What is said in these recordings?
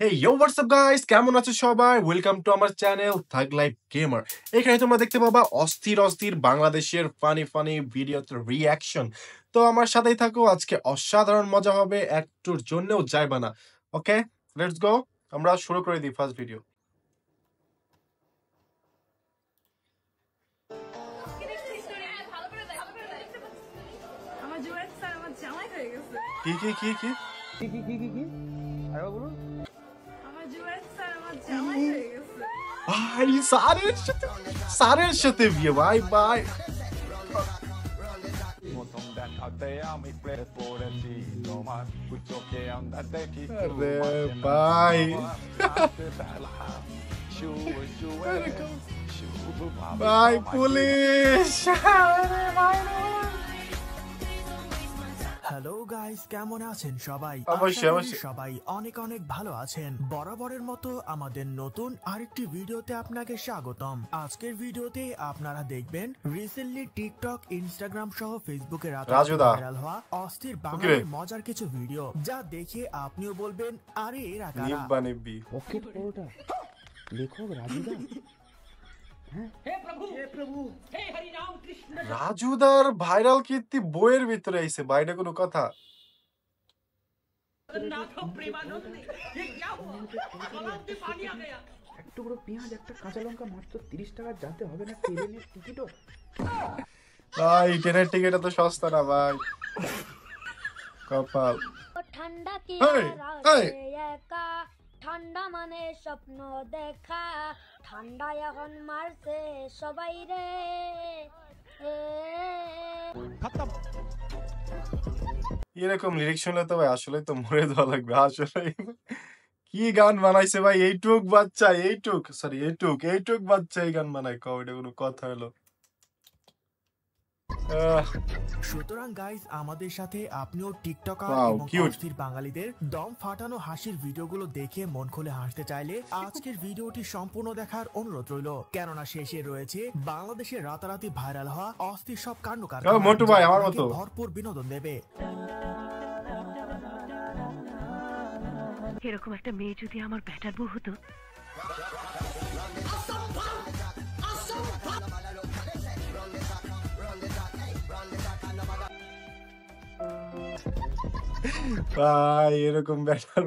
Hey yo, what's up guys? কেমন আছো সবাই? ওয়েলকাম টু আমার চ্যানেল থাগ লাইফ গেমার। এখানে তোমরা দেখতে পাবা অস্থির অস্থির বাংলাদেশের ফানি ভিডিওতে রিঅ্যাকশন। তো আমার সাথেই থাকো, আজকে অসাধারণ মজা হবে, একটুর জন্যও যাইবা না। ওকে, লেটস গো। আমরা শুরু করে দিই ফার্স্ট ভিডিও। কি কি কি কি ভাই সারের সাথে বিয়ে ভাই ভাই। আরে ভাই ভাই পুলিশ। হ্যালো গাইস, কেমন আছেন সবাই? সবাই অনেক অনেক ভালো আছেন। বরাবরের মতো আমাদের নতুন আরেকটি ভিডিওতে আপনাকে স্বাগতম। আজকের ভিডিওতে আপনারা দেখবেন রিসেন্টলি টিকটক, ইনস্টাগ্রাম সহ ফেসবুকে ভাইরাল হওয়া অস্থির বাংলার মজার কিছু ভিডিও, যা দেখে আপনিও বলবেন আরে এরা কারা। পকেট পরোটা লেখক রাজুদা। রাজুদার ভাইরাল কীর্তি বইয়ের ভিতরে আইছে, বাইরে কোনো কথা। একটু বড় পেঁয়াজ, একটা কাঁচা লঙ্কা, মাত্র 30 টাকা, যাতে হবে না ট্রেনের টিকিটও। ভাই ট্রেনের টিকিট তো সস্তা না ভাই, কপাল। ঠান্ডা কি একা, ঠান্ডা মানে স্বপ্ন দেখা, ঠান্ডা এখন মারছে সবাই রে। এরকম লিরিক্স শুনলে তো ভাই আসলে তো মরে যাওয়া লাগবে আসলে। কি গান বানাইছে ভাই, এইটুক বাচ্চা, এইটুক বাচ্চা এই গান বানায়, এটা কোনো কথা হলো? সুতরাং গাইস, আমাদের সাথে আপনিও টিকটকার এবং অস্থির বাঙালিদের দম ফাটানো হাসির ভিডিওগুলো দেখে মন খুলে হাসতে চাইলে আজকের ভিডিওটি সম্পূর্ণ দেখার অনুরোধ রইল, কেননা শেষে রয়েছে বাংলাদেশের রাতারাতি ভাইরাল হওয়া অস্থির সব কাণ্ড কারখানা, ভরপুর বিনোদন দেবে। এরকম একটা মেয়ে যদি আমার ব্যাটার বউ হতো। ভাই এরকম ব্যাটার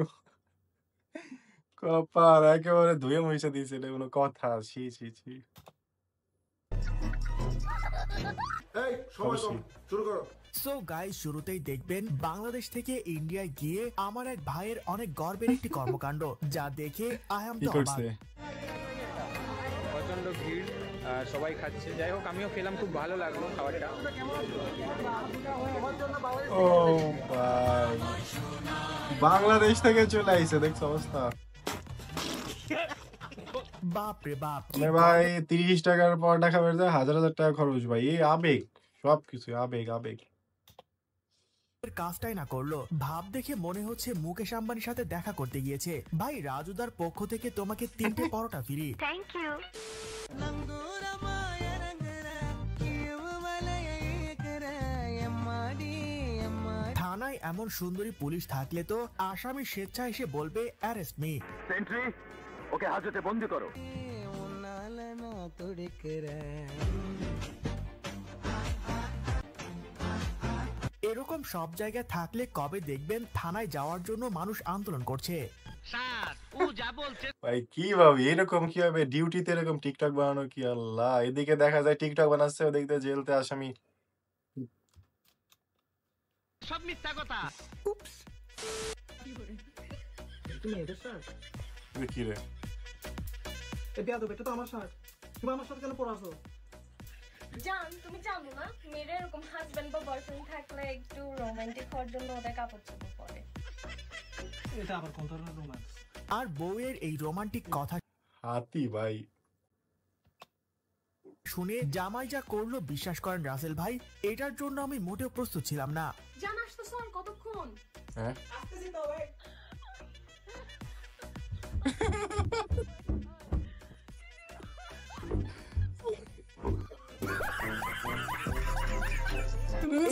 কপাল একেবারে ধুয়ে মুছে দিয়েছে, এটা কোনো কথা? ছি ছি ছি। সো গাইস, শুরুতেই দেখবেন বাংলাদেশ থেকে ইন্ডিয়ায় গিয়ে আমার এক ভাইয়ের অনেক গর্বের একটি কর্মকাণ্ড, যা দেখে আই অ্যাম দ্য অবাক। প্রচন্ড ভিড়, সবাই খাচ্ছে। যাই হোক, আমিও খেলাম, খুব ভালো লাগলো খাবারটা। ও ভাই, বাংলাদেশ থেকে চলে আইছে, দেখছো অবস্থা? বাপরে বাপ ভাই 30 টাকার পরোটা খাবার যায়, হাজার টাকা খরচ ভাই। এই আবেগ, সবকিছু আবেগ আবেগ। কাজটাই না করলো, ভাব দেখে মনে হচ্ছে মুকেশ আম্বানির সাথে দেখা করতে গিয়েছে। ভাই, রাজুদার পক্ষ থেকে তোমাকে 3টে পরোটা ফ্রি। Thank you. থানায় এমন সুন্দরী পুলিশ থাকলে তো আসামি স্বেচ্ছা এসে বলবে অ্যারেস্ট মি। সেন্ট্রি, ওকে হাজতে বন্দি করো। এরকম সব জায়গায় থাকলে কবে দেখবেন থানায় যাওয়ার জন্য মানুষ আন্দোলন করছে। ভাই কি ভাবি, এরকম কি হবে? ডিউটিতে এরকম টিকটক বানানো কি? আল্লাহ, এদিকে দেখা যায় টিকটক বানাচ্ছে, ওদিকে জেলতে আসামি। সব মিথ্যা কথা। তুমি এদের স্যার? কি রে এটা তো আমার স্যার। তুমি আমার সাথে কেন পড়াছো? জান, তুমি জানো না মেয়েরা এরকম হাজবেন্ড বা বয়ফ্রেন্ড থাকলে একটু রোমান্টিক হওয়ার জন্য ওদের কাপড় চোপড় পরে। এটা আবার কোন ধরনের রোম্যান্স? আর বউয়ের এই রোমান্টিক কথা হাতি ভাই শুনে জামাই যা করলো, বিশ্বাস করেন রাসেল ভাই, এটার জন্য আমি মোটেও প্রস্তুত ছিলাম না। জান, আসতো স্যার কতক্ষণ? হ্যাঁ আসতেছি তো ভাই।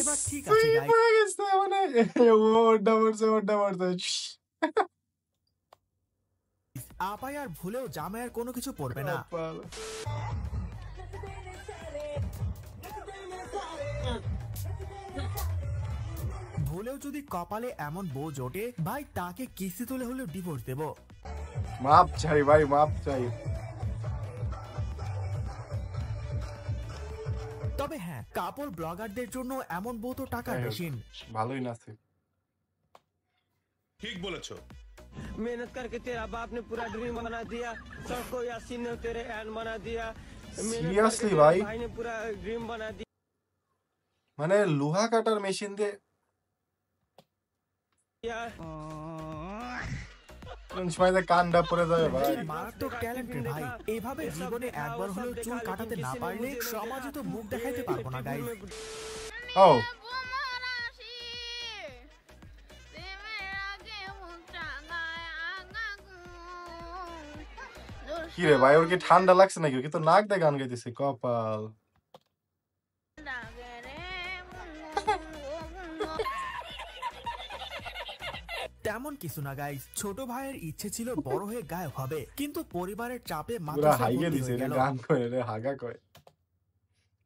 এবার ঠিক আছে গাইস, মানে ওটা মারছে। আপাই আর ভুলেও জামাইয়ের কোনো কিছু পড়বে না। কপাল। ভুলেও যদি কপালে এমন বউ জোটে ভাই তাকে কিস্তি তুলে হলেও ডিভোর্স দেব। মাপ চাই ভাই, মাপ চাই। তবে হ্যাঁ, কাপড় ব্লগারদের জন্য এমন বউ তো টাকার মেশিন। ভালোই নাচে। ঠিক বলেছো। मेहनत करके तेरा बाप ने पूरा ड्रीम बना दिया, सबको यासीन ने तेरे एन बना दिया। Seriously भाई, भाई ने पूरा ड्रीम बना दिया। মানে লোহা কাটার মেশিন দিয়ে কোন সময় যে কান্ডা পড়ে যাবে ভাই। কি মারাত্মক ট্যালেন্টেড ভাই। এভাবে জীবনে একবার হলেও চুল কাটাতে না পারলে সমাজে তো মুখ দেখাইতে পারবো না গাইস। ও কি রে ভাই, ওর কি ঠান্ডা লাগছে নাকি? ও কি তো নাক দিয়ে গান গাইতেছে? কপাল। তেমন কিছু না গাইস, ছোট ভাইয়ের ইচ্ছে ছিল বড় হয়ে গায়ক হবে, কিন্তু পরিবারের চাপে পুরা মাদ্রাসায় হাইয়ে ভর্তি দিছে হয়ে রে, গেল। গান করে রে, হাগা করে।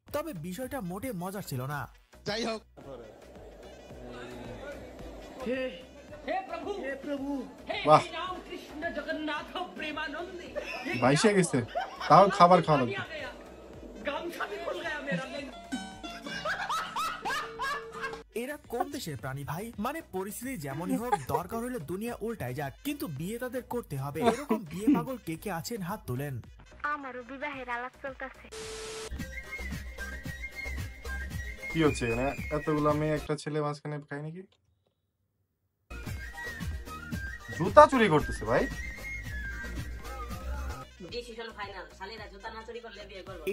তবে বিষয়টা মোটে মজার ছিল না। যাই হোক, বাহ, বাইশে গেছে, তাও খাবার খাওয়ানো। এরা কোন দেশের প্রাণী ভাই? মানে পরিস্থিতি যেমনই হোক, দরকার হলে দুনিয়া উল্টায় যাক, কিন্তু বিয়ে তাদের করতে হবে। এরকম বিয়ে পাগল কে কে আছেন হাত তোলেন। আমারও বিবাহের আলাপ চলতেছে। কি হচ্ছে এখানে? এতগুলা মেয়ে একটা ছেলে মাঝখানে খায় নাকি? জুতা চুরি করতেছে ভাই।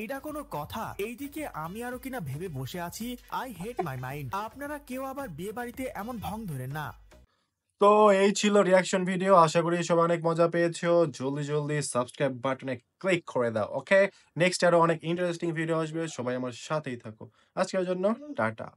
এইটা কোনো কথা? এইদিকে আমি আরো কিনা ভেবে বসে আছি, আই হেট মাই মাইন্ড। আপনারা কেউ আবার বিয়ে বাড়িতে এমন ভং ধরেন না। তো এই ছিল রিয়াকশন ভিডিও। আশা করি সবাই অনেক মজা পেয়েছো। জলদি জলদি সাবস্ক্রাইব বাটনে ক্লিক করে দাও। ওকে, নেক্সট আরো অনেক ইন্টারেস্টিং ভিডিও আসবে। সবাই আমার সাথেই থাকো। আজকের জন্য টাটা।